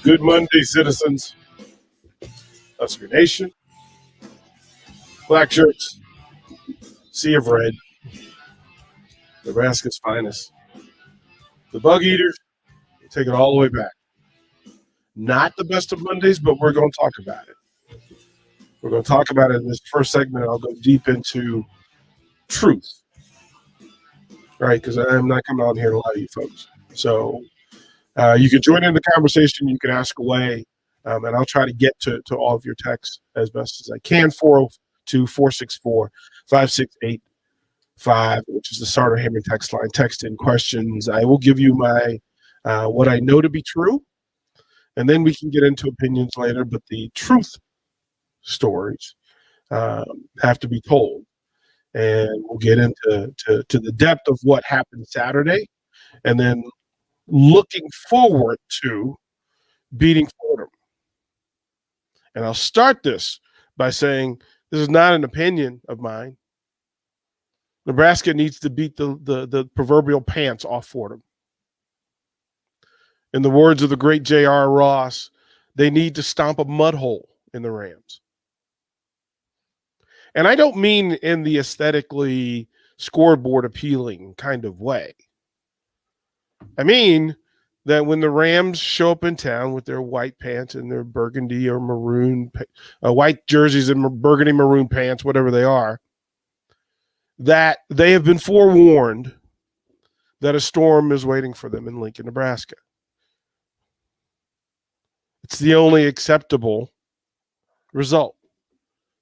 Good Monday, citizens. Husker Nation. Black shirts. Sea of red. Nebraska's finest. The Bug Eaters. Take it all the way back. Not the best of Mondays, but we're going to talk about it. We're going to talk about it in this first segment. I'll go deep into truth. Right? Because I'm not coming on here to lie to you folks. So you can join in the conversation. You can ask away. And I'll try to get to all of your texts as best as I can. 402-464-5685, which is the Sartor Hammond text line. Text in questions. I will give you my what I know to be true, and then we can get into opinions later. But the truth stories have to be told, and we'll get into to the depth of what happened Saturday, and then looking forward to beating Fordham. And I'll start this by saying this is not an opinion of mine. Nebraska needs to beat the proverbial pants off Fordham. In the words of the great J.R. Ross, they need to stomp a mud hole in the Rams. And I don't mean in the aesthetically scoreboard appealing kind of way. I mean that when the Rams show up in town with their white pants and their burgundy or maroon, white jerseys and burgundy maroon pants, whatever they are, that they have been forewarned that a storm is waiting for them in Lincoln, Nebraska. It's the only acceptable result.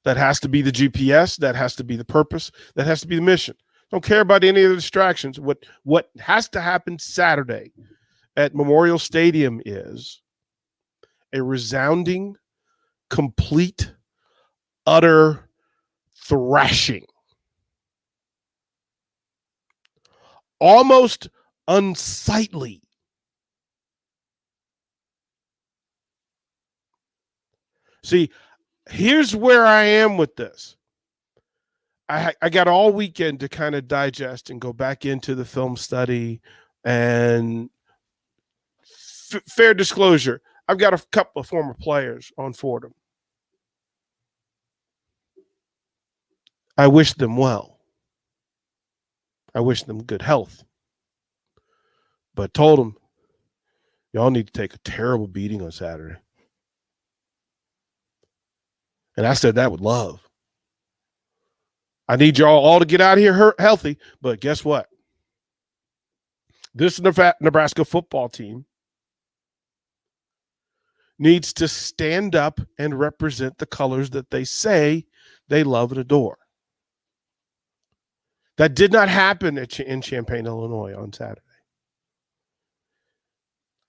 That has to be the GPS. That has to be the purpose. That has to be the mission. Don't care about any of the distractions. What has to happen Saturday at Memorial Stadium is a resounding, complete, utter thrashing. Almost unsightly. See, here's where I am with this. I got all weekend to kind of digest and go back into the film study and fair disclosure, I've got a couple of former players on Fordham. I wish them well. I wish them good health. But told them, y'all need to take a terrible beating on Saturday. And I said that with love. I need y'all all to get out of here healthy. But guess what? This Nebraska football team needs to stand up and represent the colors that they say they love and adore. That did not happen in Champaign, Illinois on Saturday.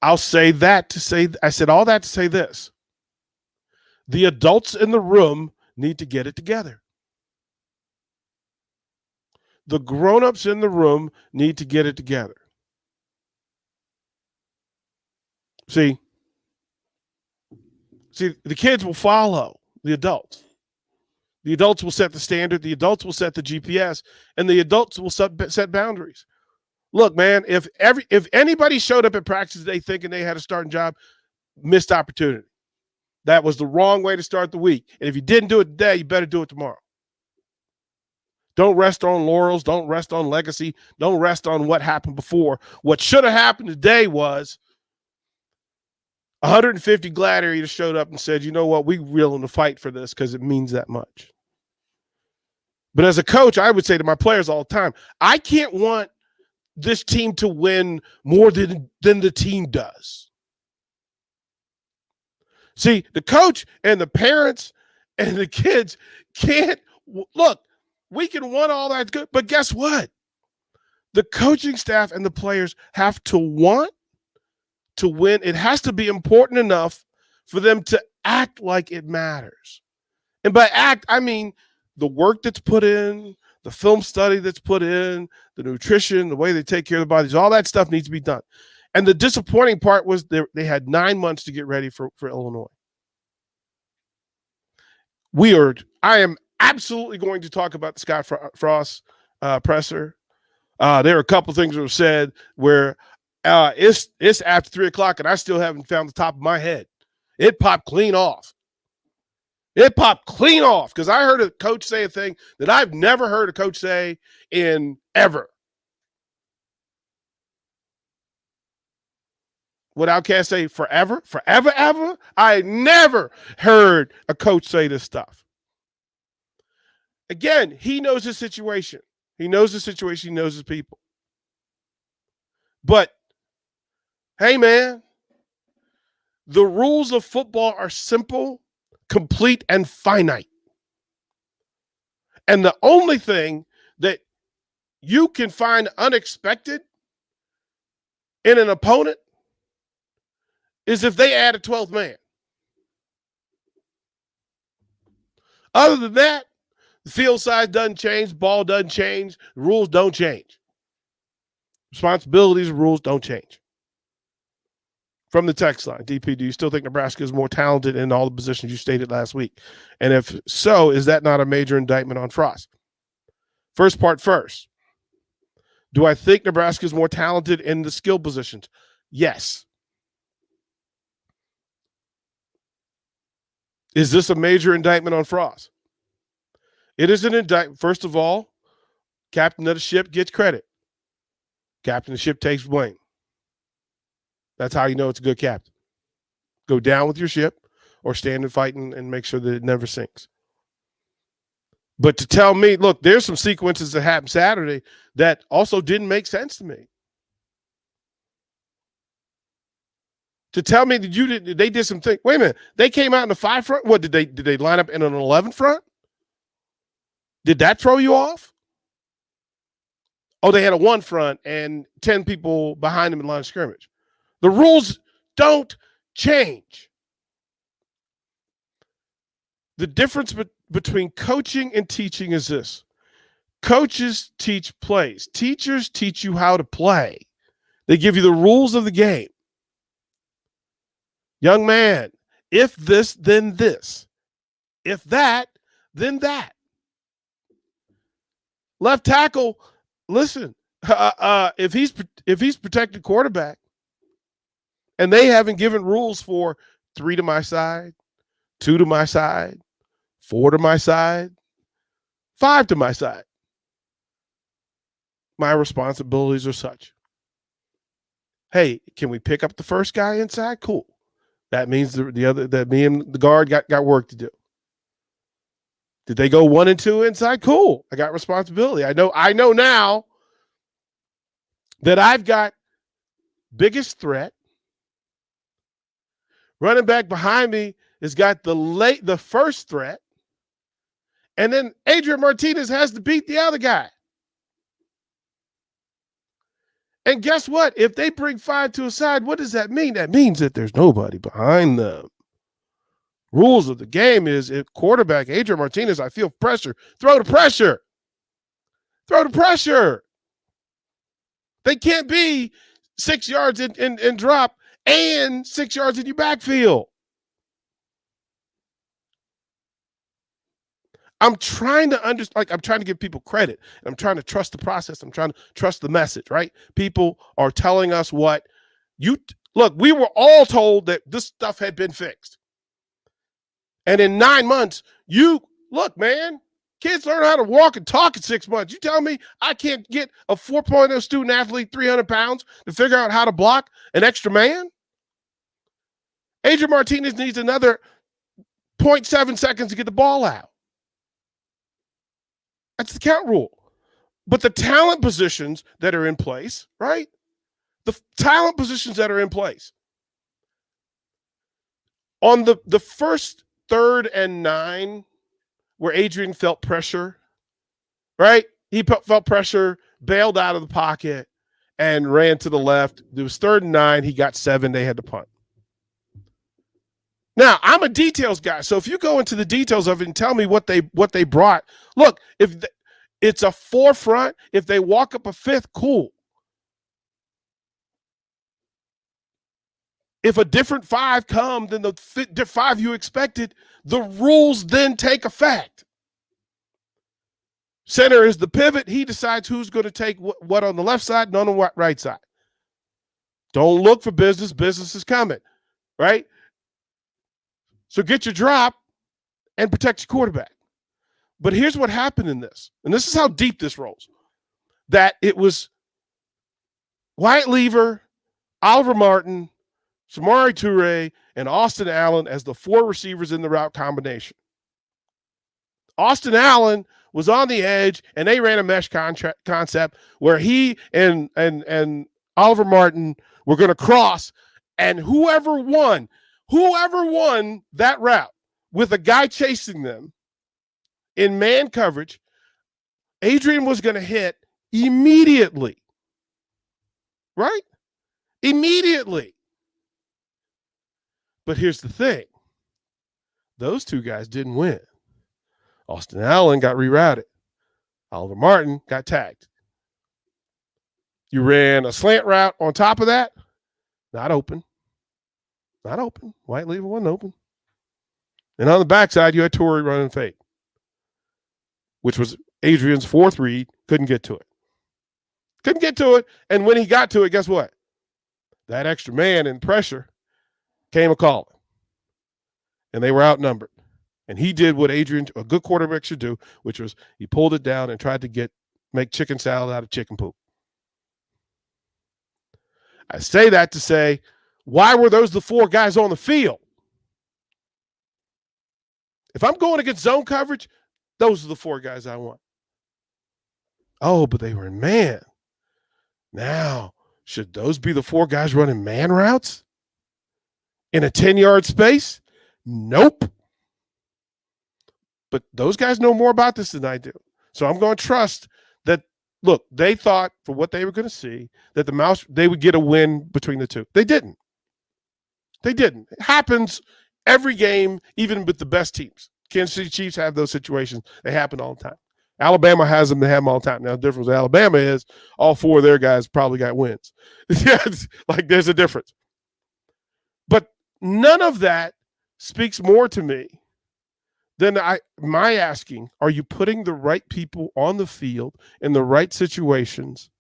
I'll say that to say, I said all that to say this. The adults in the room need to get it together. The grown-ups in the room need to get it together. See, the kids will follow the adults. The adults will set the standard. The adults will set the GPS, and the adults will set boundaries. Look, man, if anybody showed up at practice today thinking they had a starting job, missed opportunity. That was the wrong way to start the week. And if you didn't do it today, you better do it tomorrow. Don't rest on laurels. Don't rest on legacy. Don't rest on what happened before. What should have happened today was 150 gladiators showed up and said, you know what, we're willing to fight for this because it means that much. But as a coach, I would say to my players all the time, I can't want this team to win more than the team does. See, the coach and the parents and the kids can't – look, we can want all that good, but guess what? The coaching staff and the players have to want to win. It has to be important enough for them to act like it matters. And by act, I mean the work that's put in, the film study that's put in, the nutrition, the way they take care of the bodies, all that stuff needs to be done. And the disappointing part was they had 9 months to get ready for Illinois. I am absolutely going to talk about the Scott Frost presser. There are a couple things that were said where It's after 3:00, and I still haven't found the top of my head. It popped clean off. It popped clean off because I heard a coach say a thing that I've never heard a coach say in ever. What Outcast say? Forever? Forever, ever? I never heard a coach say this stuff. Again, he knows his situation. He knows the situation. He knows his people. But, hey, man, the rules of football are simple, complete, and finite. And the only thing that you can find unexpected in an opponent is if they add a 12th man. Other than that, the field size doesn't change, ball doesn't change, rules don't change. Responsibilities, rules don't change. From the text line, DP, do you still think Nebraska is more talented in all the positions you stated last week? And if so, is that not a major indictment on Frost? First part first. Do I think Nebraska is more talented in the skill positions? Yes. Is this a major indictment on Frost? It is an indictment. First of all, captain of the ship gets credit. Captain of the ship takes blame. That's how you know it's a good captain. Go down with your ship or stand and fight and make sure that it never sinks. But to tell me, look, there's some sequences that happened Saturday that also didn't make sense to me. To tell me that they did some things. Wait a minute. They came out in the 5 front. What did they line up in an 11 front? Did that throw you off? Oh, they had a 1 front and 10 people behind them in line of scrimmage. The rules don't change. The difference between coaching and teaching is this. Coaches teach plays. Teachers teach you how to play. They give you the rules of the game. Young man, if this, then this. If that, then that. Left tackle, listen, if he's protected quarterback and they haven't given rules for 3 to my side, 2 to my side, 4 to my side, 5 to my side, my responsibilities are such. Hey, can we pick up the first guy inside? Cool. That means the other that me and the guard got work to do. Did they go 1 and 2 inside? Cool. I got responsibility. I know now that I've got biggest threat. Running back behind me has got the first threat. And then Adrian Martinez has to beat the other guy. And guess what? If they bring 5 to a side, what does that mean? That means that there's nobody behind them. Rules of the game is if quarterback Adrian Martinez, I feel pressure, throw the pressure. Throw the pressure. They can't be 6 yards and drop and 6 yards in your backfield. I'm trying to understand, I'm trying to give people credit. I'm trying to trust the process. I'm trying to trust the message, right? People are telling us what look, we were all told that this stuff had been fixed. And in 9 months, look, man, kids learn how to walk and talk in 6 months. You tell me I can't get a 4.0 student athlete, 300 pounds, to figure out how to block an extra man? Adrian Martinez needs another 0.7 seconds to get the ball out. That's the count rule. But the talent positions that are in place, right? The talent positions that are in place. On the first 3rd and 9, where Adrian felt pressure, right? He felt pressure, bailed out of the pocket, and ran to the left. It was 3rd and 9. He got 7. They had to punt. Now, I'm a details guy, so if you go into the details of it and tell me what they brought, look, if it's a 4 front, if they walk up a 5th, cool. If a different 5 come than the 5 you expected, the rules then take effect. Center is the pivot. He decides who's going to take what on the left side and on the right side. Don't look for business. Business is coming, right? So get your drop and protect your quarterback. But here's what happened in this, and this is how deep this rolls, that it was Wyatt Lever, Oliver Martin, Samori Toure, and Austin Allen as the 4 receivers in the route combination. Austin Allen was on the edge, and they ran a mesh concept where he and Oliver Martin were going to cross, and whoever won that route with a guy chasing them in man coverage, Adrian was going to hit immediately. Right? Immediately. But here's the thing. Those 2 guys didn't win. Austin Allen got rerouted. Oliver Martin got tagged. You ran a slant route on top of that. Not open. Not open. Wyatt Lever wasn't open. And on the backside, you had Toure running fade, which was Adrian's 4th read. Couldn't get to it. Couldn't get to it. And when he got to it, guess what? That extra man in pressure came a calling. And they were outnumbered. And he did what Adrian, a good quarterback, should do, which was he pulled it down and tried to make chicken salad out of chicken poop. I say that to say, why were those the 4 guys on the field? If I'm going against zone coverage, those are the 4 guys I want. Oh, but they were in man. Now, should those be the 4 guys running man routes in a 10-yard space? Nope. But those guys know more about this than I do. So I'm going to trust that, look, they thought for what they were going to see that they would get a win between the 2. They didn't. They didn't. It happens every game, even with the best teams. Kansas City Chiefs have those situations. They happen all the time. Alabama has them. They have them all the time. Now, the difference with Alabama is all 4 of their guys probably got wins. Like there's a difference. But none of that speaks more to me than my asking, are you putting the right people on the field in the right situations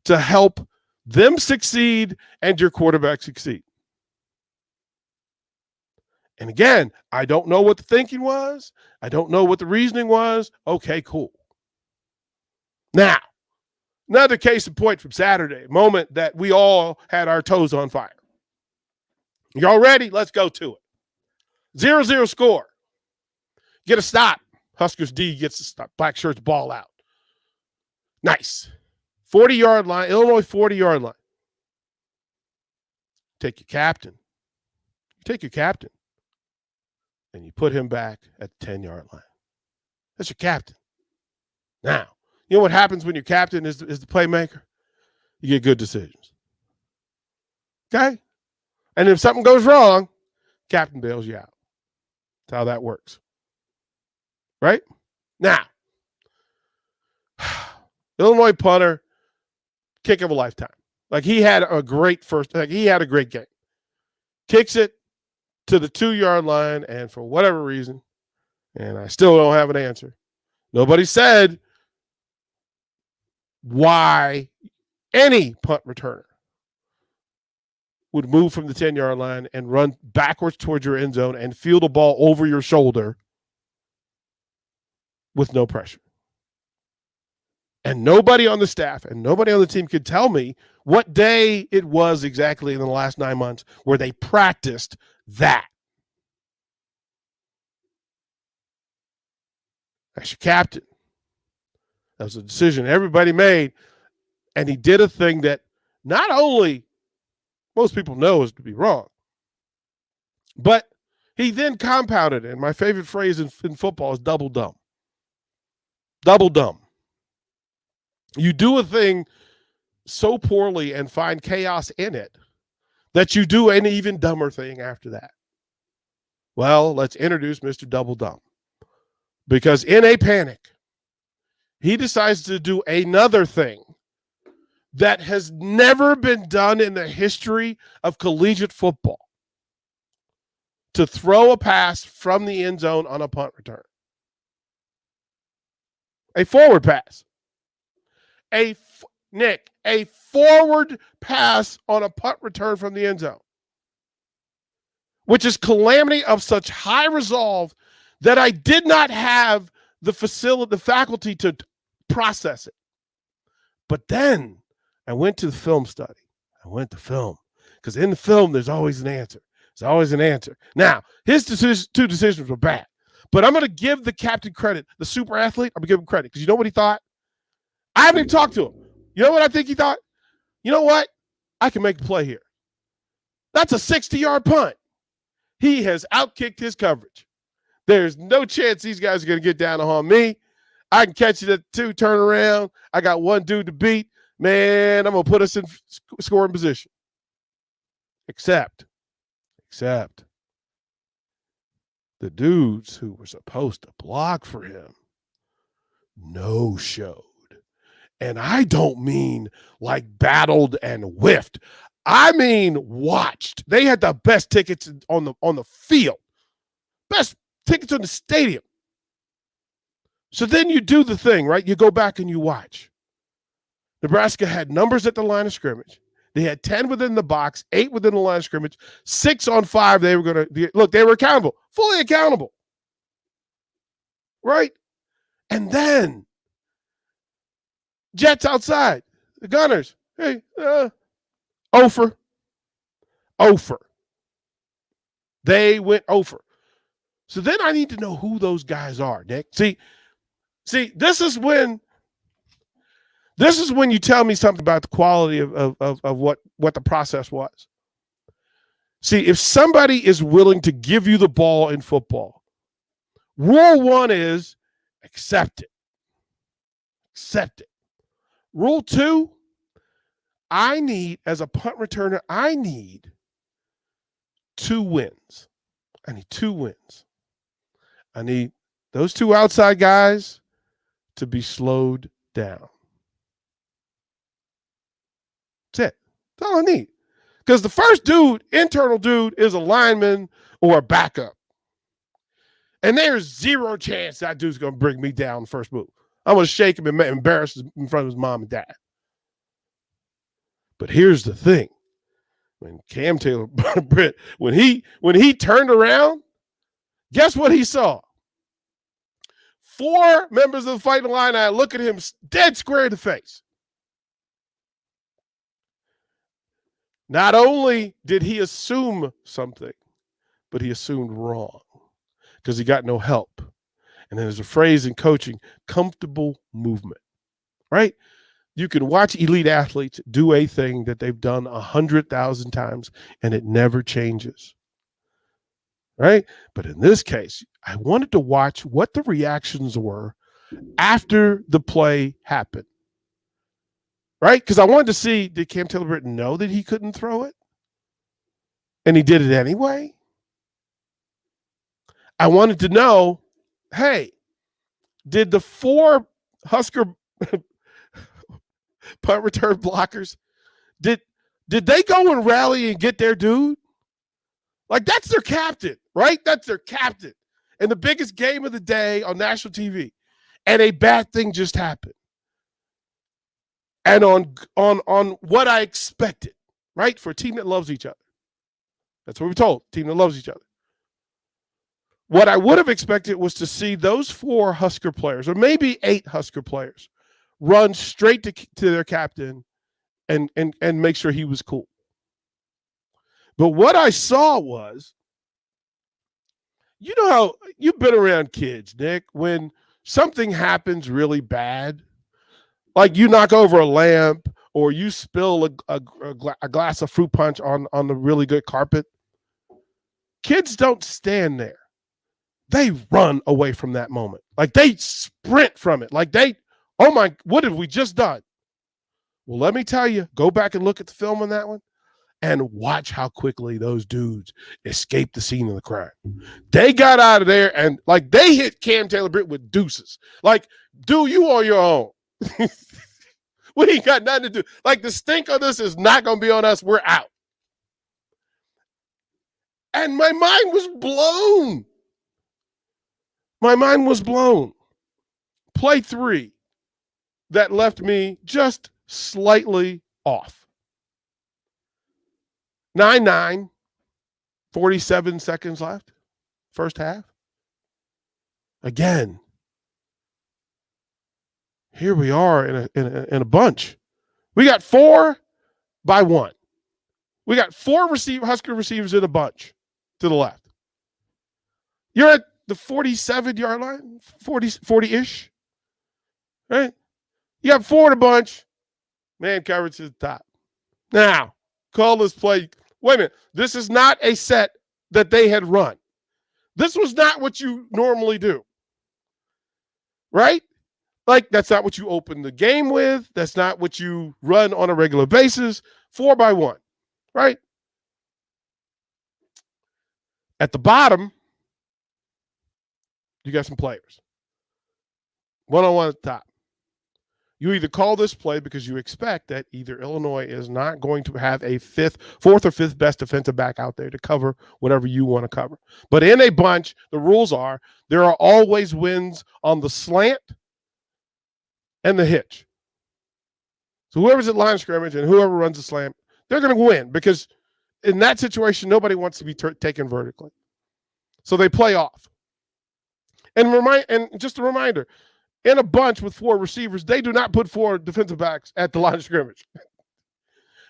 to help them succeed and your quarterback succeed? And again, I don't know what the thinking was. I don't know what the reasoning was. Okay, cool. Now, another case in point from Saturday, a moment that we all had our toes on fire. Y'all ready? Let's go to it. 0-0 score. Get a stop. Huskers D gets a stop. Black shirts ball out. Nice. 40-yard line, Illinois 40-yard line. Take your captain. And you put him back at the 10-yard line. That's your captain. Now, you know what happens when your captain is the playmaker? You get good decisions. Okay? And if something goes wrong, captain bails you out. That's how that works. Right? Now, Illinois punter, kick of a lifetime. Like he had a great game. Kicks it to the 2-yard line, and for whatever reason, and I still don't have an answer, nobody said why any punt returner would move from the 10-yard line and run backwards towards your end zone and field a ball over your shoulder with no pressure. And nobody on the staff and nobody on the team could tell me what day it was exactly in the last 9 months where they practiced that. That's your captain. That was a decision everybody made. And he did a thing that not only most people know is to be wrong, but he then compounded it. And my favorite phrase in football is double dumb. Double dumb. You do a thing so poorly and find chaos in it that you do an even dumber thing after that. Well, let's introduce Mr. Double Dumb. Because in a panic, he decides to do another thing that has never been done in the history of collegiate football. To throw a pass from the end zone on a punt return. A forward pass. Nick, a forward pass on a punt return from the end zone, which is calamity of such high resolve that I did not have the faculty to process it. But then I went to the film study. I went to film because in the film, there's always an answer. There's always an answer. Now, his two decisions were bad, but I'm going to give the captain credit, the super athlete. I'm going to give him credit because you know what he thought? I haven't even talked to him. You know what I think he thought? You know what? I can make a play here. That's a 60-yard punt. He has outkicked his coverage. There's no chance these guys are going to get down on me. I can catch it at 2, turn around. I got one dude to beat. Man, I'm going to put us in scoring position. Except the dudes who were supposed to block for him no-showed. And I don't mean like battled and whiffed. I mean watched. They had the best tickets on the field. Best tickets in the stadium. So then you do the thing, right? You go back and you watch. Nebraska had numbers at the line of scrimmage. They had 10 within the box, 8 within the line of scrimmage, 6 on 5. They were going to look, they were accountable, fully accountable. Right? And then Jets outside, the Gunners. Hey, Ofer. They went Ofer. So then I need to know who those guys are, Nick. See, this is when you tell me something about the quality of what the process was. See, if somebody is willing to give you the ball in football, rule 1 is accept it. Accept it. Rule 2, I need, as a punt returner, I need 2 wins. I need 2 wins. I need those 2 outside guys to be slowed down. That's it. That's all I need. Because the first dude, internal dude, is a lineman or a backup. And there's 0 chance that dude's going to bring me down the first move. I'm going to shake him and embarrass him in front of his mom and dad. But here's the thing. When Cam Taylor-Britt, when he turned around, guess what he saw? 4 members of the Fighting Illini look at him dead square in the face. Not only did he assume something, but he assumed wrong because he got no help. And there's a phrase in coaching, comfortable movement, right? You can watch elite athletes do a thing that they've done 100,000 times and it never changes, right? But in this case, I wanted to watch what the reactions were after the play happened, right? Because I wanted to see, did Cam Taylor-Britt know that he couldn't throw it? And he did it anyway? I wanted to know, hey, did the 4 Husker punt return blockers, did they go and rally and get their dude? Like, that's their captain, right? That's their captain. And the biggest game of the day on national TV. And a bad thing just happened. And on what I expected, right? For a team that loves each other. That's what we're told, a team that loves each other. What I would have expected was to see those 4 Husker players, or maybe 8 Husker players, run straight to their captain and make sure he was cool. But what I saw was, you know how you've been around kids, Nick, when something happens really bad, like you knock over a lamp or you spill a glass of fruit punch on the really good carpet, kids don't stand there. They run away from that moment. Like they sprint from it. Like oh my, what have we just done? Well, let me tell you, go back and look at the film on that one and watch how quickly those dudes escaped the scene of the crime. They got out of there and like they hit Cam Taylor-Britt with deuces. Like, dude, you on your own. We ain't got nothing to do. Like the stink of this is not going to be on us. We're out. And my mind was blown. My mind was blown. Play 3 that left me just slightly off. 9-9, 47 seconds left, first half. Again, here we are in a bunch. We got 4 by 1. We got 4 Husker receivers in a bunch to the left. You're at the 47-yard line, 40-ish, right? You got 4 in a bunch. Man coverage to the top. Now, call this play. Wait a minute. This is not a set that they had run. This was not what you normally do, right? Like, that's not what you open the game with. That's not what you run on a regular basis. 4 by 1, right? At the bottom, you got some players. One-on-one at the top. You either call this play because you expect that either Illinois is not going to have a fourth or fifth best defensive back out there to cover whatever you want to cover. But in a bunch, the rules are there are always wins on the slant and the hitch. So whoever's at line of scrimmage and whoever runs the slant, they're going to win because in that situation, nobody wants to be taken vertically. So they play off. And just a reminder, in a bunch with 4 receivers, they do not put 4 defensive backs at the line of scrimmage.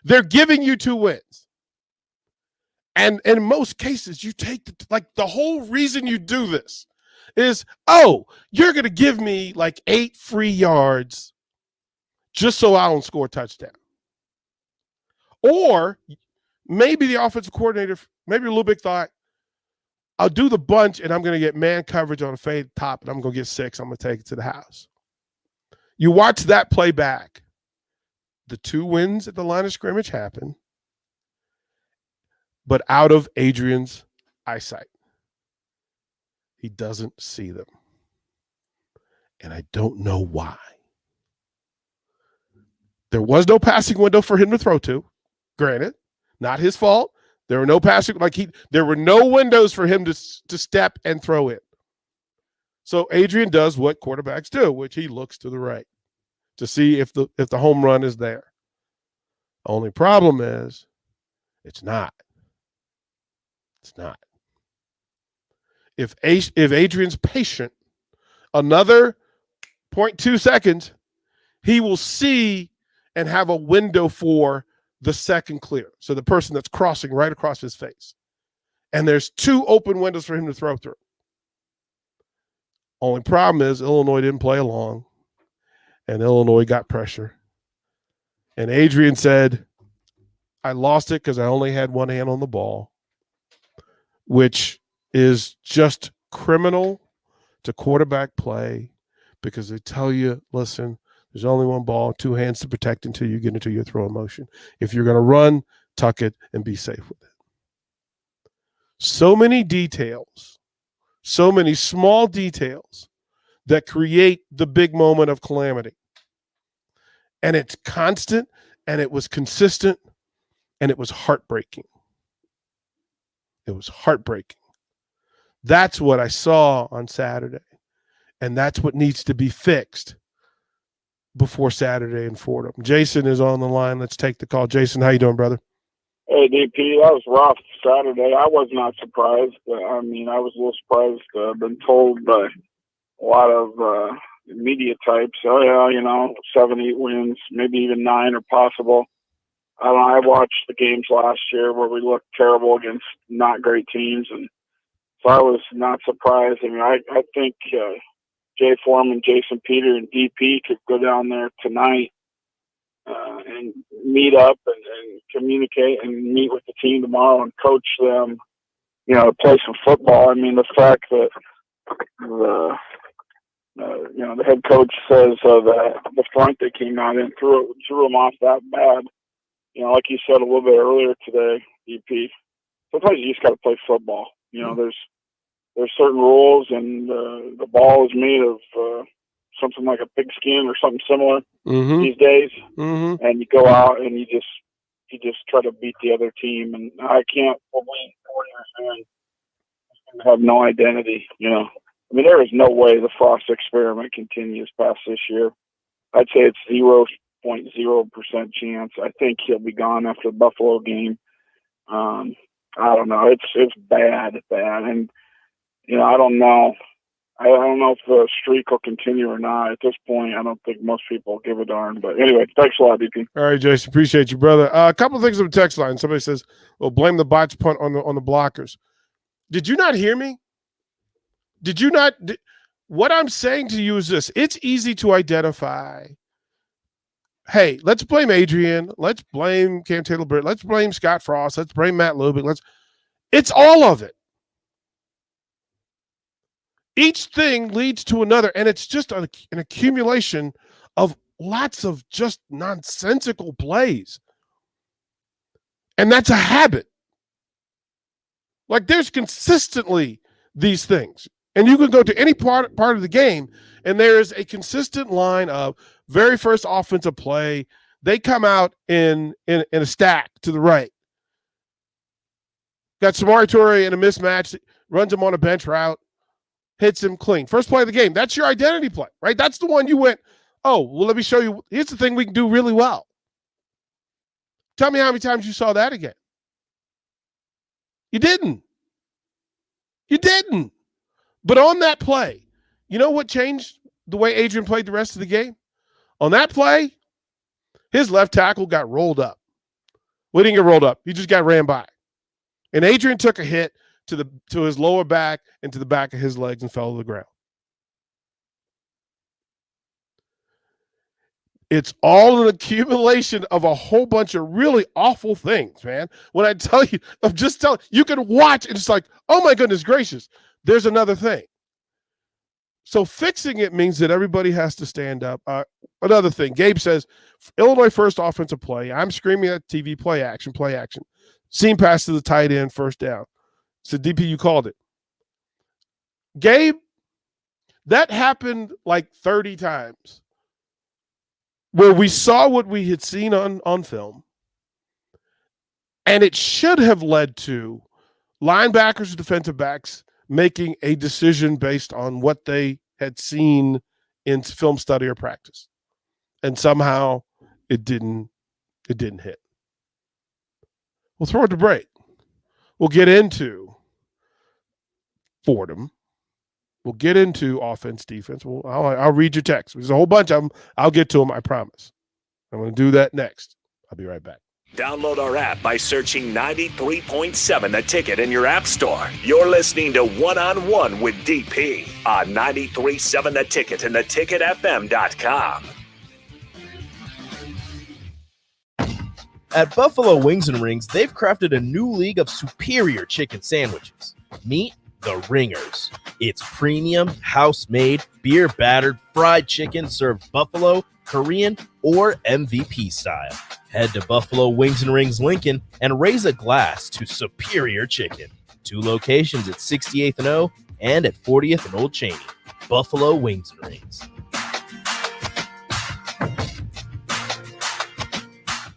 They're giving you 2 wins. And in most cases, you take the whole reason you do this is, you're going to give me 8 free yards just so I don't score a touchdown. Or maybe the offensive coordinator, maybe a little big thought, I'll do the bunch and I'm going to get man coverage on a fade top and I'm going to get 6. I'm going to take it to the house. You watch that play back. The 2 wins at the line of scrimmage happen, but out of Adrian's eyesight. He doesn't see them. And I don't know why. There was no passing window for him to throw to. Granted, not his fault. There were no passing, there were no windows for him to step and throw in. So Adrian does what quarterbacks do, which he looks to the right to see if the home run is there. Only problem is it's not. It's not. If Adrian's patient, another 0.2 seconds, he will see and have a window for the second clear. So the person that's crossing right across his face. And there's 2 open windows for him to throw through. Only problem is Illinois didn't play along. And Illinois got pressure. And Adrian said, I lost it because I only had one hand on the ball, which is just criminal to quarterback play because they tell you, listen, there's only one ball, 2 hands to protect until you get into your throw motion. If you're going to run, tuck it and be safe with it. So many details, so many small details that create the big moment of calamity. And it's constant, and it was consistent, and it was heartbreaking. It was heartbreaking. That's what I saw on Saturday, and that's what needs to be fixed before Saturday in Fordham. Jason is on the line. Let's take the call. Jason, how you doing, brother? Hey, DP, that was rough Saturday. I was not surprised. I was a little surprised. I've been told by a lot of media types, 7, 8 wins, maybe even 9 are possible. I don't know. I watched the games last year where we looked terrible against not great teams, and so I was not surprised. I think Jay Foreman, Jason Peter, and DP could go down there tonight and meet up and communicate and meet with the team tomorrow and coach them, to play some football. The fact that the head coach says that the front they came out and threw them off that bad. Like you said a little bit earlier today, DP, sometimes you just got to play football. There's certain rules, and the ball is made of something like a pigskin or something similar these days. Mm-hmm. And you go out and you just try to beat the other team. And I can't believe 4 years in, have no identity. There is no way the Frost experiment continues past this year. I'd say it's 0.5 0.0% chance. I think he'll be gone after the Buffalo game. I don't know. It's bad, and I don't know. I don't know if the streak will continue or not. At this point, I don't think most people will give a darn. But anyway, thanks a lot, DP. All right, Jason, appreciate you, brother. A couple of things on the text line. Somebody says, "Well, blame the botch punt on the blockers." Did you not hear me? Did you not? What I'm saying to you is this: it's easy to identify. Hey, let's blame Adrian. Let's blame Cam Taylor-Britt. Let's blame Scott Frost. Let's blame Matt Lubick. It's all of it. Each thing leads to another, and it's just an accumulation of lots of just nonsensical plays. And that's a habit. Like, there's consistently these things. And you can go to any part of the game, and there's a consistent line of very first offensive play. They come out in a stack to the right. Got Samori Toure in a mismatch, runs him on a bench route, hits him clean. First play of the game. That's your identity play, right? That's the one you went, oh, well, let me show you. Here's the thing we can do really well. Tell me how many times you saw that again. You didn't. You didn't. But on that play, you know what changed the way Adrian played the rest of the game? On that play, his left tackle got rolled up. Well, he didn't get rolled up. He just got ran by. And Adrian took a hit to his lower back and to the back of his legs and fell to the ground. It's all an accumulation of a whole bunch of really awful things, man. When I tell you, I'm just telling you, can watch and it's like, oh my goodness gracious, there's another thing. So fixing it means that everybody has to stand up. Another thing, Gabe says, Illinois first offensive play. I'm screaming at TV, play action, play action. Seam pass to the tight end, first down. So DP, you called it. Gabe, that happened like 30 times where we saw what we had seen on film, and it should have led to linebackers, defensive backs making a decision based on what they had seen in film study or practice. And somehow it didn't hit. We'll throw it to break. We'll get into Fordham. We'll get into offense, defense. I'll read your text. There's a whole bunch of them. I'll get to them, I promise. I'm going to do that next. I'll be right back. Download our app by searching 93.7 The Ticket in your app store. You're listening to One-on-One with DP on 93.7 The Ticket and theticketfm.com. At Buffalo Wings and Rings, they've crafted a new league of superior chicken sandwiches. Meet the Ringers. It's premium, house-made, beer-battered, fried chicken served buffalo, Korean, or MVP style. Head to Buffalo Wings and Rings Lincoln and raise a glass to superior chicken. 2 locations at 68th and O and at 40th and Old Cheney. Buffalo Wings and Rings.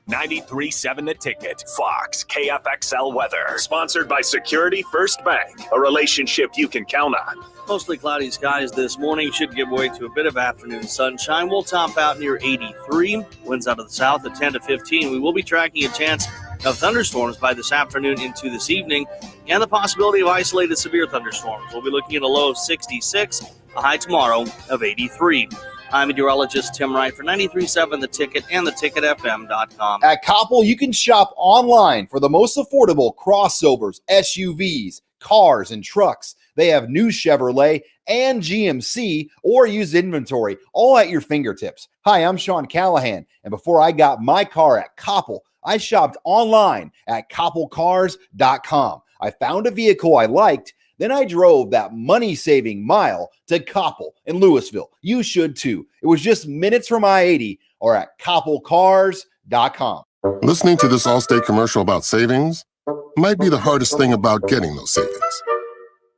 93.7 The Ticket. Fox KFXL weather. Sponsored by Security First Bank. A relationship you can count on. Mostly cloudy skies this morning should give way to a bit of afternoon sunshine. We'll top out near 83. Winds out of the south at 10 to 15. We will be tracking a chance of thunderstorms by this afternoon into this evening and the possibility of isolated severe thunderstorms. We'll be looking at a low of 66, a high tomorrow of 83. I'm meteorologist Tim Wright for 93.7 The Ticket and theticketfm.com. At Koppel, you can shop online for the most affordable crossovers, SUVs, cars, and trucks. They have new Chevrolet and GMC or used inventory, all at your fingertips. Hi, I'm Sean Callahan, and before I got my car at Koppel, I shopped online at koppelcars.com. I found a vehicle I liked, then I drove that money-saving mile to Koppel in Louisville. You should too. It was just minutes from I-80 or at koppelcars.com. Listening to this Allstate commercial about savings might be the hardest thing about getting those savings.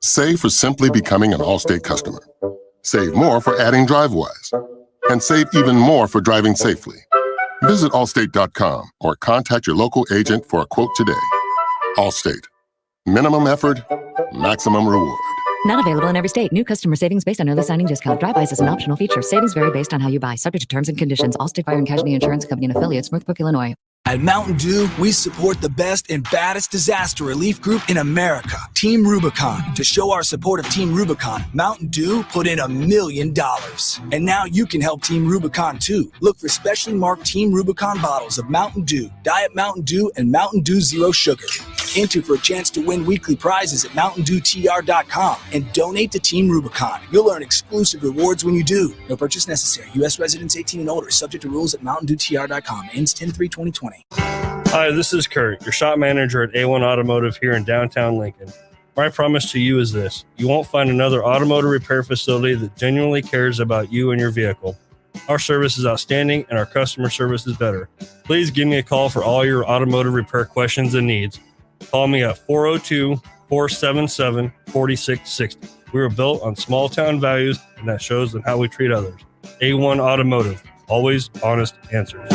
Save for simply becoming an Allstate customer. Save more for adding DriveWise. And save even more for driving safely. Visit allstate.com or contact your local agent for a quote today. Allstate. Minimum effort, maximum reward. Not available in every state. New customer savings based on early signing discount. Drive-bys is an optional feature. Savings vary based on how you buy. Subject to terms and conditions. Allstate Fire and Casualty Insurance Company and affiliates, Northbrook, Illinois. At Mountain Dew, we support the best and baddest disaster relief group in America, Team Rubicon. To show our support of Team Rubicon, Mountain Dew put in $1 million. And now you can help Team Rubicon too. Look for specially marked Team Rubicon bottles of Mountain Dew, Diet Mountain Dew, and Mountain Dew Zero Sugar. Enter for a chance to win weekly prizes at MountainDewTR.com and donate to Team Rubicon. You'll earn exclusive rewards when you do. No purchase necessary. U.S. residents 18 and older. Subject to rules at MountainDewTR.com. Ends 10/3/2020. Hi, this is Kurt, your shop manager at A1 Automotive here in downtown Lincoln. My promise to you is this: you won't find another automotive repair facility that genuinely cares about you and your vehicle. Our service is outstanding and our customer service is better. Please give me a call for all your automotive repair questions and needs. Call me at 402-477-4660. We were built on small town values, and that shows in how we treat others. A1 Automotive, always honest answers.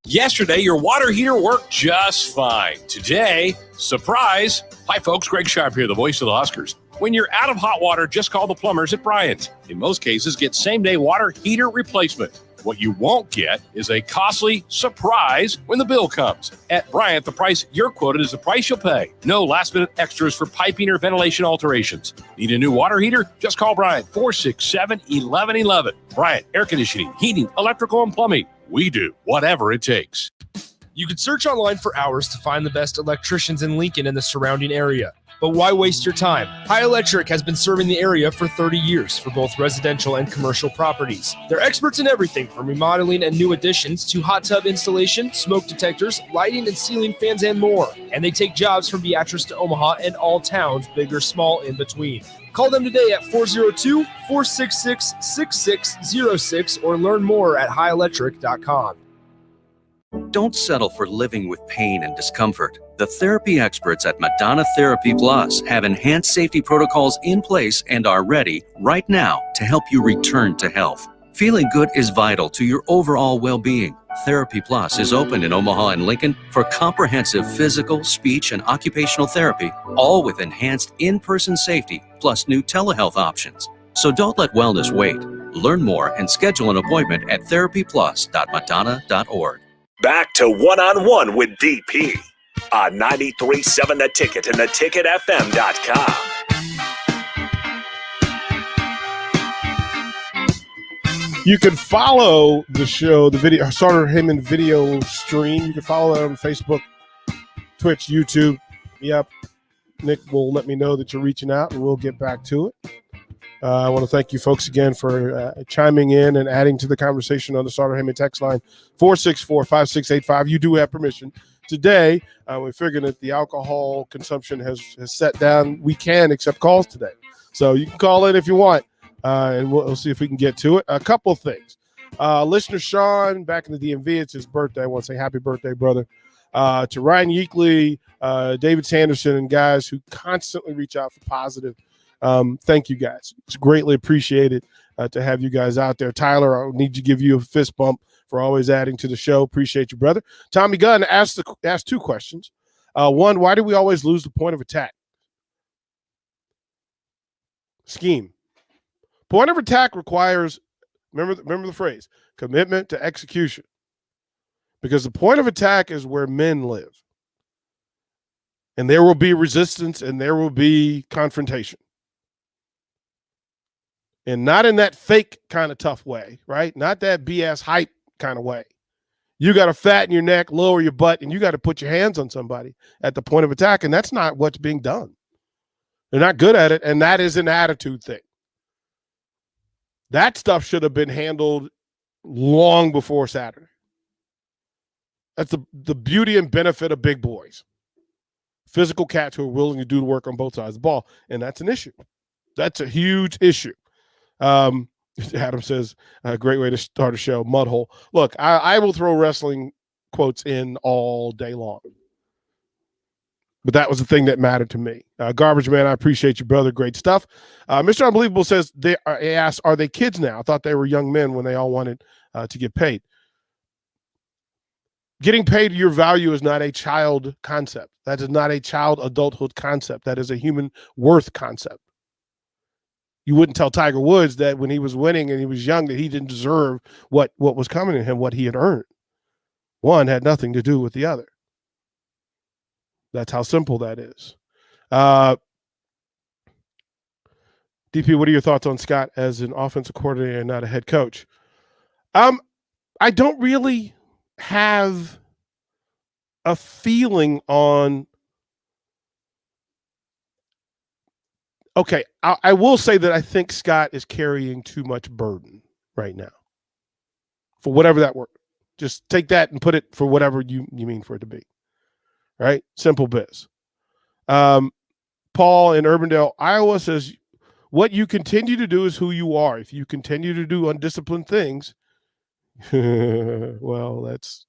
Yesterday, your water heater worked just fine. Today, surprise. Hi, folks. Greg Sharp here, the voice of the Huskers. When you're out of hot water, just call the plumbers at Bryant. In most cases, get same-day water heater replacement. What you won't get is a costly surprise when the bill comes. At Bryant, the price you're quoted is the price you'll pay. No last-minute extras for piping or ventilation alterations. Need a new water heater? Just call Bryant, 467-1111. Bryant, air conditioning, heating, electrical, and plumbing. We do whatever it takes. You could search online for hours to find the best electricians in Lincoln and the surrounding area. But why waste your time? High Electric has been serving the area for 30 years for both residential and commercial properties. They're experts in everything from remodeling and new additions to hot tub installation, smoke detectors, lighting and ceiling fans, and more. And they take jobs from Beatrice to Omaha and all towns, big or small, in between. Call them today at 402-466-6606 or learn more at highelectric.com. Don't settle for living with pain and discomfort. The therapy experts at Madonna Therapy Plus have enhanced safety protocols in place and are ready right now to help you return to health. Feeling good is vital to your overall well-being. Therapy Plus is open in Omaha and Lincoln for comprehensive physical, speech, and occupational therapy, all with enhanced in-person safety plus new telehealth options. So don't let wellness wait. Learn more and schedule an appointment at therapyplus.madonna.org. Back to one-on-one with DP on 93.7 The Ticket and theticketfm.com. You can follow the show, the video, Sartor Hamann video stream. You can follow that on Facebook, Twitch, YouTube. Yep. Nick will let me know that you're reaching out, and we'll get back to it. I want to thank you folks again for chiming in and adding to the conversation on the Sartor Hamann text line, 464-5685. You do have permission. Today, we're figuring that the alcohol consumption has set down. We can accept calls today. So you can call in if you want, and we'll see if we can get to it. A couple of things. Listener Sean, back in the DMV, it's his birthday. I want to say happy birthday, brother. To Ryan Yeakley, David Sanderson, and guys who constantly reach out for positive. Thank you guys. It's greatly appreciated to have you guys out there. Tyler, I need to give you a fist bump for always adding to the show. Appreciate you, brother. Tommy Gunn asked two questions. One, why do we always lose the point of attack? Scheme. Point of attack requires, remember the phrase, commitment to execution. Because the point of attack is where men live. And there will be resistance and there will be confrontation. And not in that fake kind of tough way, right? Not that BS hype kind of way. You got to fatten your neck, lower your butt, and you got to put your hands on somebody at the point of attack. And that's not what's being done. They're not good at it, and that is an attitude thing. That stuff should have been handled long before Saturday. That's the beauty and benefit of big boys. Physical cats who are willing to do the work on both sides of the ball, and that's an issue. That's a huge issue. Adam says, a great way to start a show, Mudhole. Look, I will throw wrestling quotes in all day long. But that was the thing that mattered to me. Garbage Man, I appreciate you, brother. Great stuff. Mr. Unbelievable says, they asked, are they kids now? I thought they were young men when they all wanted to get paid. Getting paid your value is not a child concept. That is not a child adulthood concept. That is a human worth concept. You wouldn't tell Tiger Woods that when he was winning and he was young that he didn't deserve what was coming to him, what he had earned. One had nothing to do with the other. That's how simple that is. DP, what are your thoughts on Scott as an offensive coordinator and not a head coach? I don't really have a feeling on. Okay, I will say that I think Scott is carrying too much burden right now. For whatever that word, just take that and put it for whatever you mean for it to be. Right? Simple biz. Paul in Urbandale, Iowa says, what you continue to do is who you are. If you continue to do undisciplined things, well, that's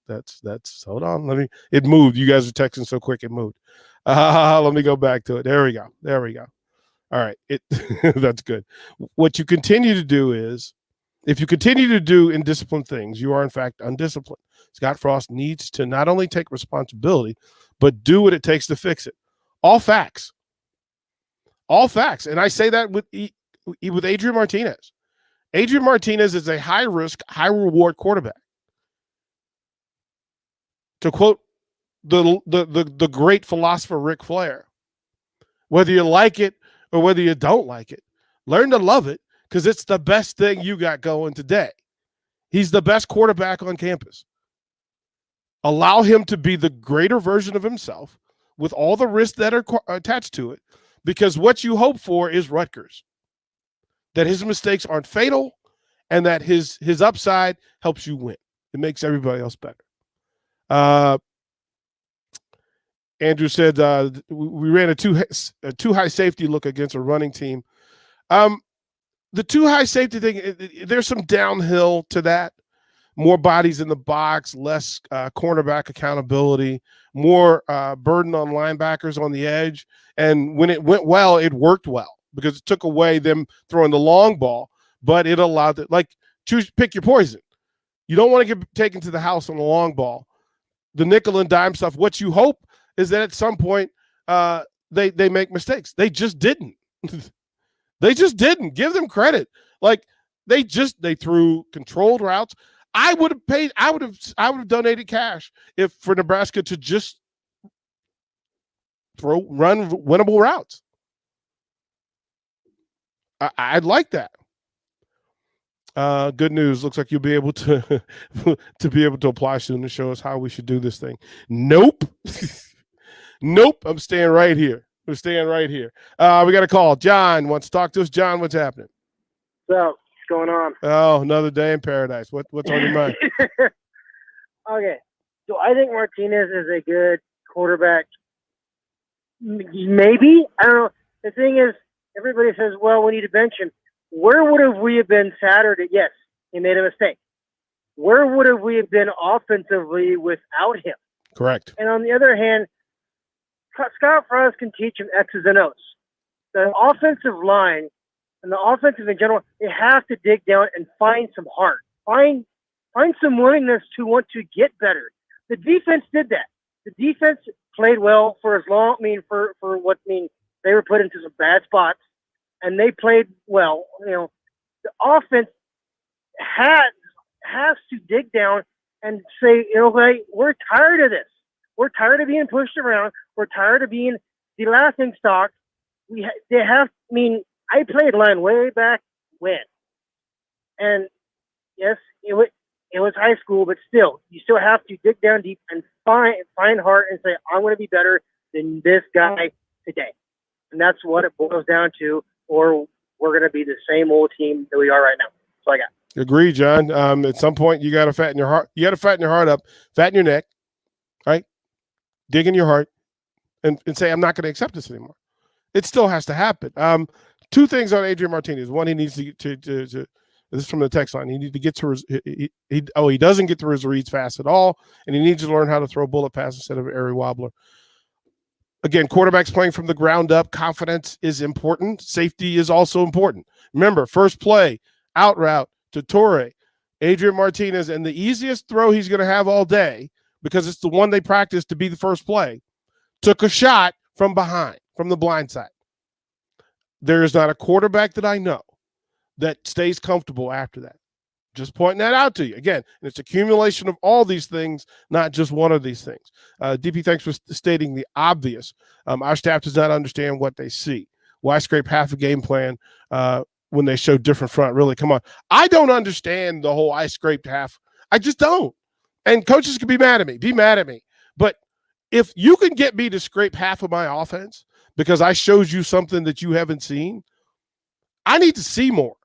hold on. It moved. You guys are texting so quick it moved. Let me go back to it. There we go. All right. That's good. What you continue to do is, if you continue to do indisciplined things, you are in fact undisciplined. Scott Frost needs to not only take responsibility, but do what it takes to fix it. All facts. And I say that with Adrian Martinez. Adrian Martinez is a high-risk, high-reward quarterback. To quote the great philosopher Ric Flair, whether you like it or whether you don't like it, learn to love it because it's the best thing you got going today. He's the best quarterback on campus. Allow him to be the greater version of himself with all the risks that are attached to it, because what you hope for is Rutgers. That his mistakes aren't fatal and that his upside helps you win. It makes everybody else better. Andrew said we ran a too high safety look against a running team. The too high safety thing, there's some downhill to that. More bodies in the box, less cornerback accountability, more burden on linebackers on the edge. And when it went well, it worked well because it took away them throwing the long ball, but it allowed it. Like, pick your poison. You don't want to get taken to the house on the long ball. The nickel and dime stuff, what you hope is that at some point they make mistakes. They just didn't. They just didn't. Give them credit. Like, they threw controlled routes. I would have donated cash for Nebraska to just run winnable routes. I'd like that. Good news. Looks like you'll be able to apply soon to show us how we should do this thing. Nope. Nope. I'm staying right here. We got a call. John wants to talk to us. John, what's happening? So, what's going on? Oh, another day in paradise. What's on your mind? Okay. So I think Martinez is a good quarterback. Maybe. I don't know. The thing is, everybody says, well, we need to bench him. Where would we have been Saturday? Yes, he made a mistake. Where would we have been offensively without him? Correct. And on the other hand, Scott Frost can teach him X's and O's. The offensive line and the offensive in general, they have to dig down and find some heart. Find some willingness to want to get better. The defense did that. The defense played well for as long. They were put into some bad spots, and they played well. You know, the offense has to dig down and say, you know, hey, we're tired of this. We're tired of being pushed around. We're tired of being the laughing stock. I played line way back when, and yes, it was high school, but still, you still have to dig down deep and find heart and say, I want to be better than this guy today. And that's what it boils down to, or we're going to be the same old team that we are right now. So I got. Agree, John. At some point, you got to fatten your heart. You got to fatten your heart up, fatten your neck, right? Dig in your heart, and say, I'm not going to accept this anymore. It still has to happen. Two things on Adrian Martinez. One, he needs to this is from the text line. He needs to get to his. He doesn't get through his reads fast at all, and he needs to learn how to throw bullet pass instead of airy wobbler. Again, quarterbacks playing from the ground up. Confidence is important. Safety is also important. Remember, first play, out route to Torrey, Adrian Martinez, and the easiest throw he's going to have all day because it's the one they practiced to be the first play, took a shot from behind, from the blind side. There is not a quarterback that I know that stays comfortable after that. Just pointing that out to you. Again, it's accumulation of all these things, not just one of these things. DP, thanks for stating the obvious. Our staff does not understand what they see. Why scrape half a game plan when they show different front? Really, come on. I don't understand the whole I scraped half. I just don't. And coaches can be mad at me. Be mad at me. But if you can get me to scrape half of my offense because I showed you something that you haven't seen, I need to see more.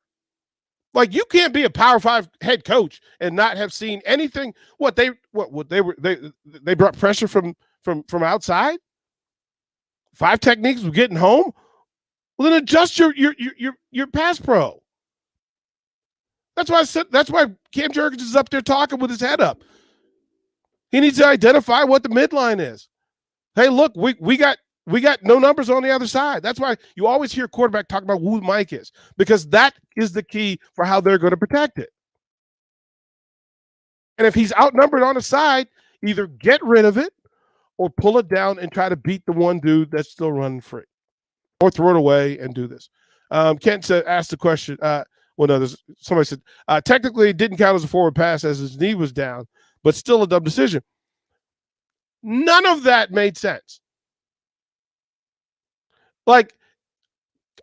Like, you can't be a Power 5 head coach and not have seen anything. They brought pressure from outside. 5 techniques of getting home. Well, then adjust your pass pro. That's why Cam Jurgens is up there talking with his head up. He needs to identify what the midline is. Hey, look, we got no numbers on the other side. That's why you always hear quarterback talk about who Mike is, because that is the key for how they're going to protect it. And if he's outnumbered on the side, either get rid of it or pull it down and try to beat the one dude that's still running free, or throw it away and do this. Kent asked the question. Somebody said, technically it didn't count as a forward pass as his knee was down, but still a dumb decision. None of that made sense. Like,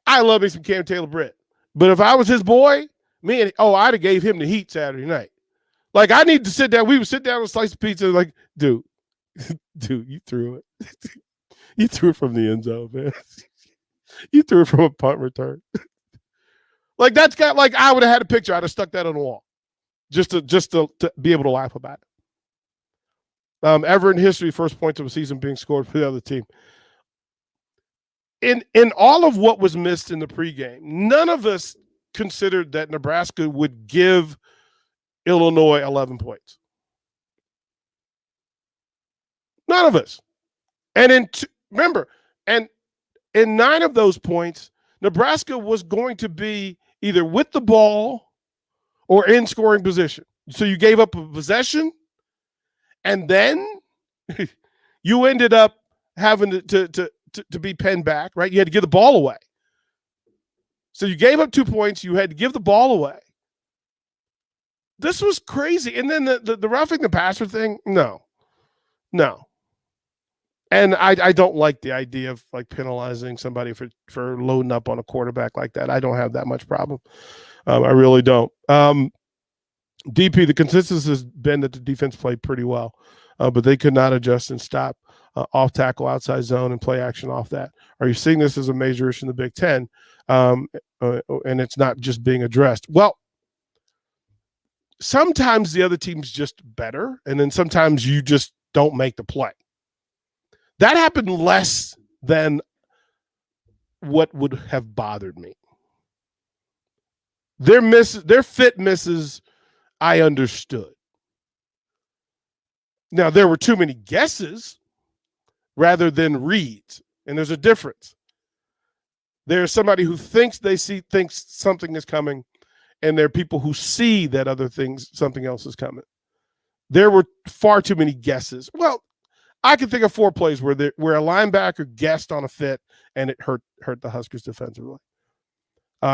I love me some Cam Taylor-Britt, but if I was his boy, I'd have gave him the heat Saturday night. Like, I need to sit down. We would sit down and slice of pizza. Like, dude, you threw it. You threw it from the end zone, man. You threw it from a punt return. Like, that's got, like, I would have had a picture. I'd have stuck that on the wall just to be able to laugh about it. Ever in history, first points of a season being scored for the other team. In all of what was missed in the pregame, none of us considered that Nebraska would give Illinois 11 points. None of us. And remember, and in 9 of those points, Nebraska was going to be either with the ball or in scoring position. So you gave up a possession, and then you ended up having to be penned back, right? You had to give the ball away. So you gave up 2 points. You had to give the ball away. This was crazy. And then the roughing the passer thing, no. And I don't like the idea of, like, penalizing somebody for loading up on a quarterback like that. I don't have that much problem. I really don't. DP, the consensus has been that the defense played pretty well, but they could not adjust and stop off tackle, outside zone, and play action off that. Are you seeing this as a major issue in the Big Ten? And it's not just being addressed. Well, sometimes the other team's just better, and then sometimes you just don't make the play. That happened less than what would have bothered me. Their fit misses, I understood. Now, there were too many guesses rather than reads, and there's a difference. There's somebody who thinks something is coming, and there are people who see that something else is coming. There were far too many guesses. Well, I can think of 4 plays where a linebacker guessed on a fit and it hurt the Huskers defensively.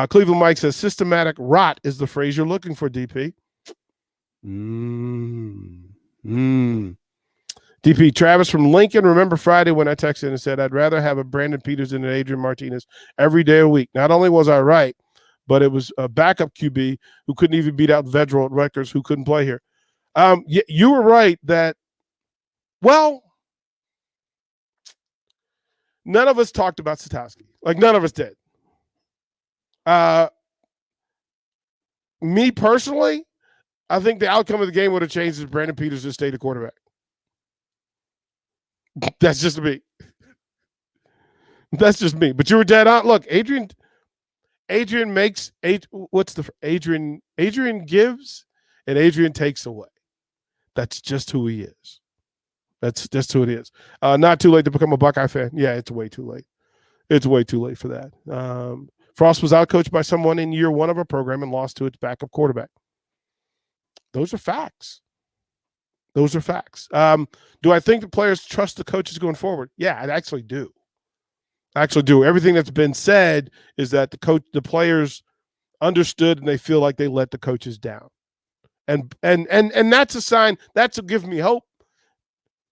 Cleveland Mike says systematic rot is the phrase you're looking for, DP. DP, Travis from Lincoln. Remember Friday when I texted and said I'd rather have a Brandon Peters than an Adrian Martinez every day of the week. Not only was I right, but it was a backup QB who couldn't even beat out Vedral at Rutgers, who couldn't play here. You were right that, well, none of us talked about Satowski. Like, none of us did. Me personally, I think the outcome of the game would have changed if Brandon Peters just stayed a quarterback. That's just me. That's just me. But you were dead on. Look, Adrian gives and Adrian takes away. That's just who he is. That's just who it is. Not too late to become a Buckeye fan. Yeah, it's way too late. It's way too late for that. Frost was outcoached by someone in year 1 of a program and lost to its backup quarterback. Those are facts. Those are facts. Do I think the players trust the coaches going forward? Yeah, I actually do. Everything that's been said is that the players understood and they feel like they let the coaches down. And that's a sign, that's a give me hope.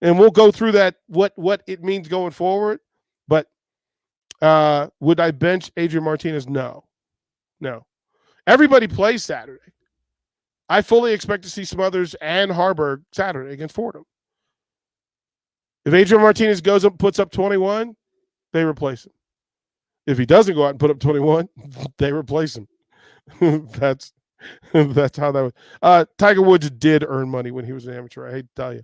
And we'll go through that, what it means going forward. But would I bench Adrian Martinez? No. Everybody plays Saturday. I fully expect to see Smothers and Harburg Saturday against Fordham. If Adrian Martinez goes up and puts up 21, they replace him. If he doesn't go out and put up 21, they replace him. That's how that was. Tiger Woods did earn money when he was an amateur. I hate to tell you.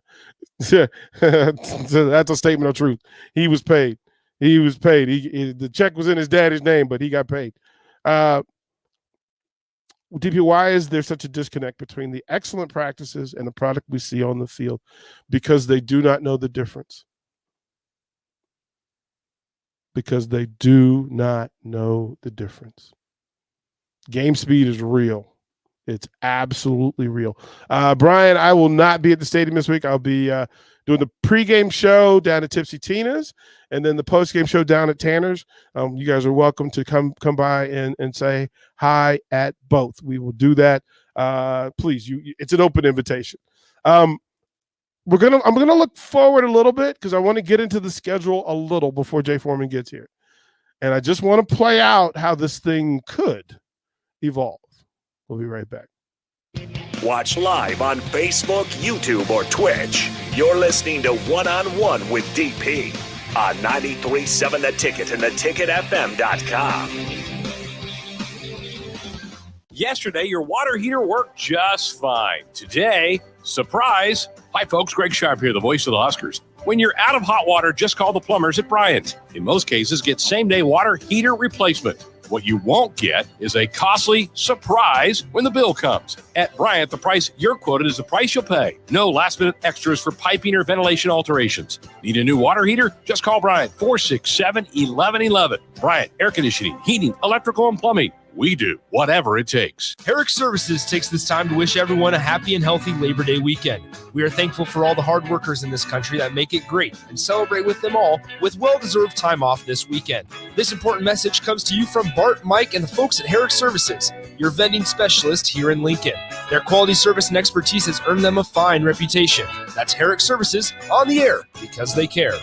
That's a statement of truth. He was paid. The check was in his daddy's name, but he got paid. DP, why is there such a disconnect between the excellent practices and the product we see on the field? Because they do not know the difference. Game speed is real. It's absolutely real. Brian, I will not be at the stadium this week. I'll be doing the pregame show down at Tipsy Tina's and then the postgame show down at Tanner's. You guys are welcome to come by and say hi at both. We will do that. Please, it's an open invitation. I'm gonna look forward a little bit because I want to get into the schedule a little before Jay Foreman gets here. And I just want to play out how this thing could evolve. We'll be right back. Watch live on Facebook, YouTube, or Twitch. You're listening to One on One with DP on 93.7 The Ticket and theticketfm.com. Yesterday, your water heater worked just fine. Today, surprise. Hi, folks. Greg Sharp here, the voice of the Huskers. When you're out of hot water, just call the plumbers at Bryant. In most cases, get same-day water heater replacement. What you won't get is a costly surprise when the bill comes. At Bryant, the price you're quoted is the price you'll pay. No last-minute extras for piping or ventilation alterations. Need a new water heater? Just call Bryant, 467-1111. Bryant, air conditioning, heating, electrical, and plumbing. We do whatever it takes. Herrick Services takes this time to wish everyone a happy and healthy Labor Day weekend. We are thankful for all the hard workers in this country that make it great and celebrate with them all with well-deserved time off this weekend. This important message comes to you from Bart, Mike, and the folks at Herrick Services, your vending specialist here in Lincoln. Their quality service and expertise has earned them a fine reputation. That's Herrick Services on the air because they care.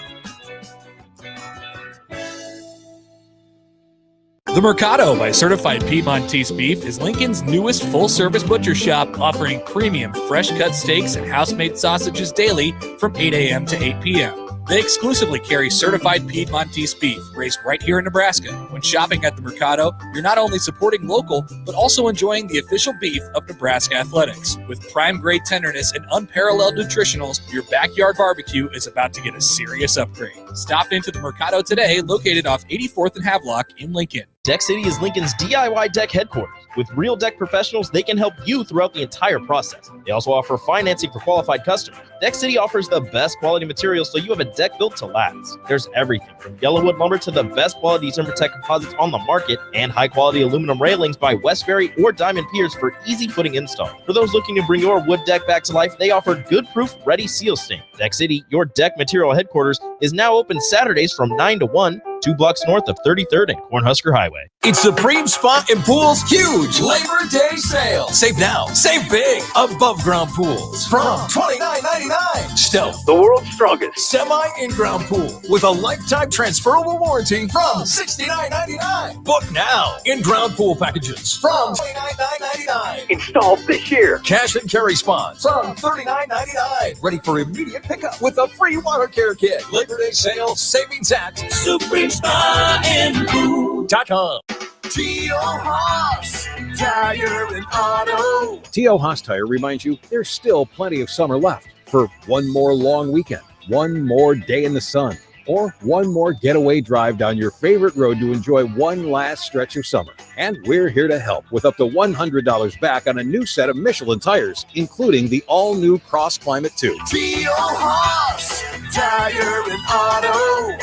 The Mercado by Certified Piedmontese Beef is Lincoln's newest full-service butcher shop, offering premium fresh-cut steaks and house-made sausages daily from 8 a.m. to 8 p.m. They exclusively carry certified Piedmontese beef raised right here in Nebraska. When shopping at the Mercado, you're not only supporting local, but also enjoying the official beef of Nebraska Athletics. With prime-grade tenderness and unparalleled nutritionals, your backyard barbecue is about to get a serious upgrade. Stop into the Mercado today, located off 84th and Havelock in Lincoln. Deck City is Lincoln's DIY deck headquarters. With real deck professionals, they can help you throughout the entire process. They also offer financing for qualified customers. Deck City offers the best quality materials so you have a deck built to last. There's everything from Yellowwood lumber to the best quality TimberTech composites on the market and high quality aluminum railings by Westbury or Diamond Piers for easy footing install. For those looking to bring your wood deck back to life, they offer good proof ready seal stain. Deck City, your deck material headquarters, is now open Saturdays from 9 to 1, 2 blocks north of 33rd and Cornhusker Highway. It's Supreme Spa and Pool's huge Labor Day sale. Save now, save big. Above ground pools from $29.99. Stealth, the world's strongest semi in-ground pool with a lifetime transferable warranty from $69.99. Book now. In-ground pool packages from $29.99. Installed this year. Cash and carry spas from $39.99. Ready for immediate pickup with a free water care kit. Labor Day sale savings at Supreme Spa and Pool.com. T.O. Haas Tire and Auto. T.O. Haas Tire reminds you there's still plenty of summer left for one more long weekend, one more day in the sun, or one more getaway drive down your favorite road to enjoy one last stretch of summer. And we're here to help with up to $100 back on a new set of Michelin tires, including the all-new Cross Climate 2. T.O. Haas Tire and Auto,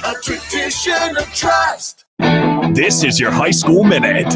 a tradition of trust. This is your High School Minute.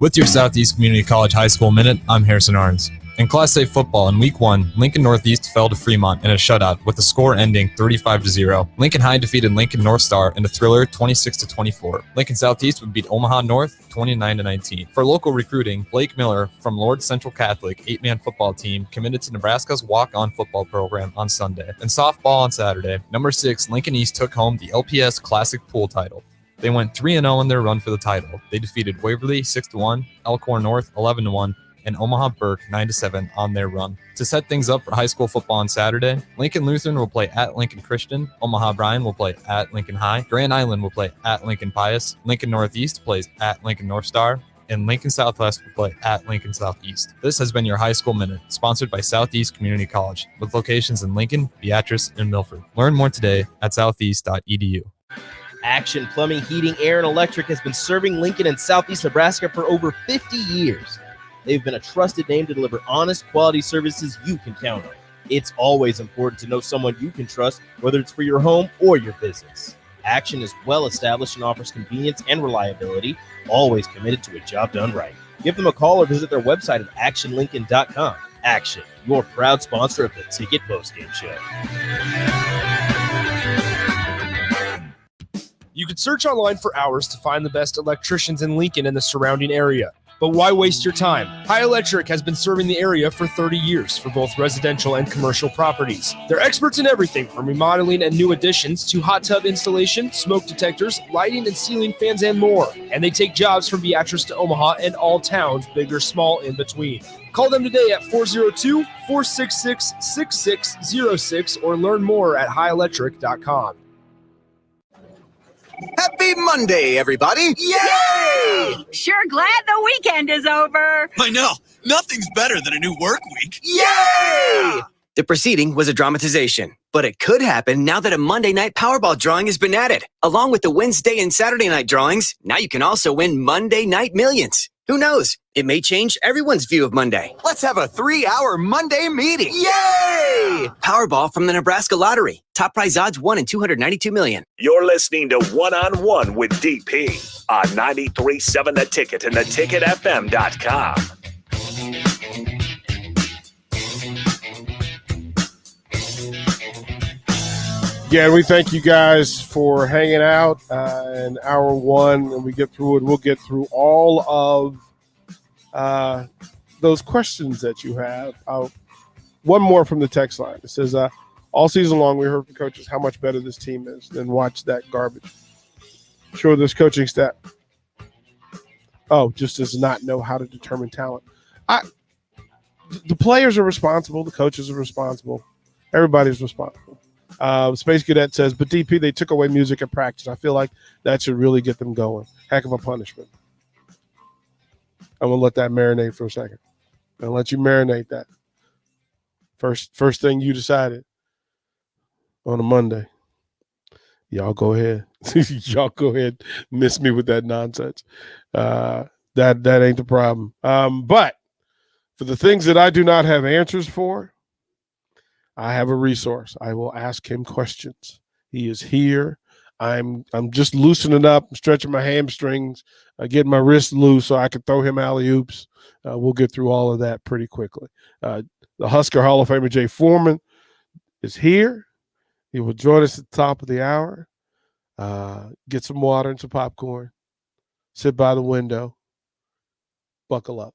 With your Southeast Community College High School Minute, I'm Harrison Arns. In Class A football, in Week 1, Lincoln Northeast fell to Fremont in a shutout with the score ending 35-0. Lincoln High defeated Lincoln North Star in a thriller 26-24. Lincoln Southeast would beat Omaha North 29-19. For local recruiting, Blake Miller from Lord Central Catholic 8-man football team committed to Nebraska's walk-on football program on Sunday. In softball on Saturday, number 6 Lincoln East took home the LPS Classic Pool title. They went 3-0 in their run for the title. They defeated Waverly 6-1, Elkhorn North 11-1, and Omaha Burke 9-7 on their run. To set things up for high school football on Saturday, Lincoln Lutheran will play at Lincoln Christian, Omaha Bryan will play at Lincoln High, Grand Island will play at Lincoln Pius, Lincoln Northeast plays at Lincoln North Star, and Lincoln Southwest will play at Lincoln Southeast. This has been your High School Minute, sponsored by Southeast Community College, with locations in Lincoln, Beatrice, and Milford. Learn more today at southeast.edu. Action Plumbing, Heating, Air, and Electric has been serving Lincoln and Southeast Nebraska for over 50 years. They've been a trusted name to deliver honest, quality services you can count on. It's always important to know someone you can trust, whether it's for your home or your business. Action is well established and offers convenience and reliability, always committed to a job done right. Give them a call or visit their website at actionlincoln.com. Action, your proud sponsor of the Ticket Postgame Show. You could search online for hours to find the best electricians in Lincoln and the surrounding area. But why waste your time? High Electric has been serving the area for 30 years for both residential and commercial properties. They're experts in everything from remodeling and new additions to hot tub installation, smoke detectors, lighting and ceiling fans, and more. And they take jobs from Beatrice to Omaha and all towns, big or small, in between. Call them today at 402-466-6606 or learn more at highelectric.com. Happy Monday, everybody! Yay! Sure glad the weekend is over. I know. Nothing's better than a new work week. Yay! The proceeding was a dramatization, but it could happen now that a Monday night Powerball drawing has been added. Along with the Wednesday and Saturday night drawings, now you can also win Monday Night Millions. Who knows? It may change everyone's view of Monday. Let's have a 3-hour Monday meeting. Yay! Powerball from the Nebraska Lottery. Top prize odds 1 in 292 million. You're listening to One on One with DP on 93.7 The Ticket and theticketfm.com. Yeah, we thank you guys for hanging out in hour one. When we get through it, we'll get through all of those questions that you have. One more from the text line. It says, all season long, we heard from coaches how much better this team is. Then watch that garbage. Sure, this coaching staff just does not know how to determine talent. The players are responsible. The coaches are responsible. Everybody's responsible. Space Cadet says, but DP, they took away music at practice. I feel like that should really get them going. Heck of a punishment. I'm going to let that marinate for a second. I'm going to let you marinate that. First thing you decided on a Monday. Y'all go ahead. Y'all go ahead. Miss me with that nonsense. That ain't the problem. But for the things that I do not have answers for, I have a resource. I will ask him questions. He is here. I'm just loosening up, stretching my hamstrings, getting my wrist loose so I can throw him alley-oops. We'll get through all of that pretty quickly. The Husker Hall of Famer Jay Foreman is here. He will join us at the top of the hour. Get some water and some popcorn. Sit by the window. Buckle up.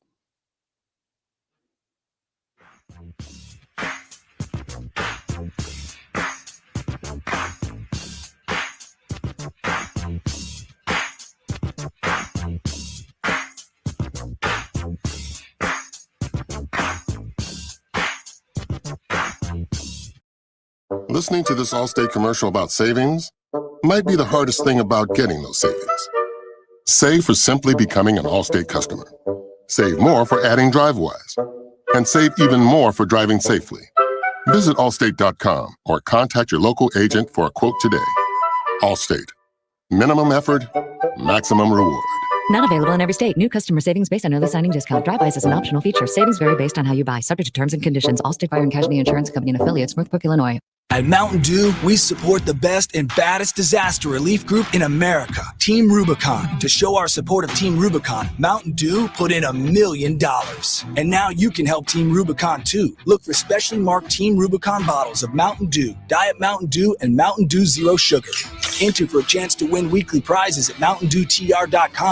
Listening to this Allstate commercial about savings might be the hardest thing about getting those savings. Save for simply becoming an Allstate customer. Save more for adding DriveWise. And save even more for driving safely. Visit Allstate.com or contact your local agent for a quote today. Allstate. Minimum effort, maximum reward. Not available in every state. New customer savings based on early signing discount. Drive-bys is an optional feature. Savings vary based on how you buy. Subject to terms and conditions. Allstate Fire and Casualty Insurance Company and affiliates, Northbrook, Illinois. At Mountain Dew, we support the best and baddest disaster relief group in America, Team Rubicon. To show our support of Team Rubicon, Mountain Dew put in $1 million. And now you can help Team Rubicon too. Look for specially marked Team Rubicon bottles of Mountain Dew, Diet Mountain Dew, and Mountain Dew Zero Sugar. Enter for a chance to win weekly prizes at MountainDewTR.com.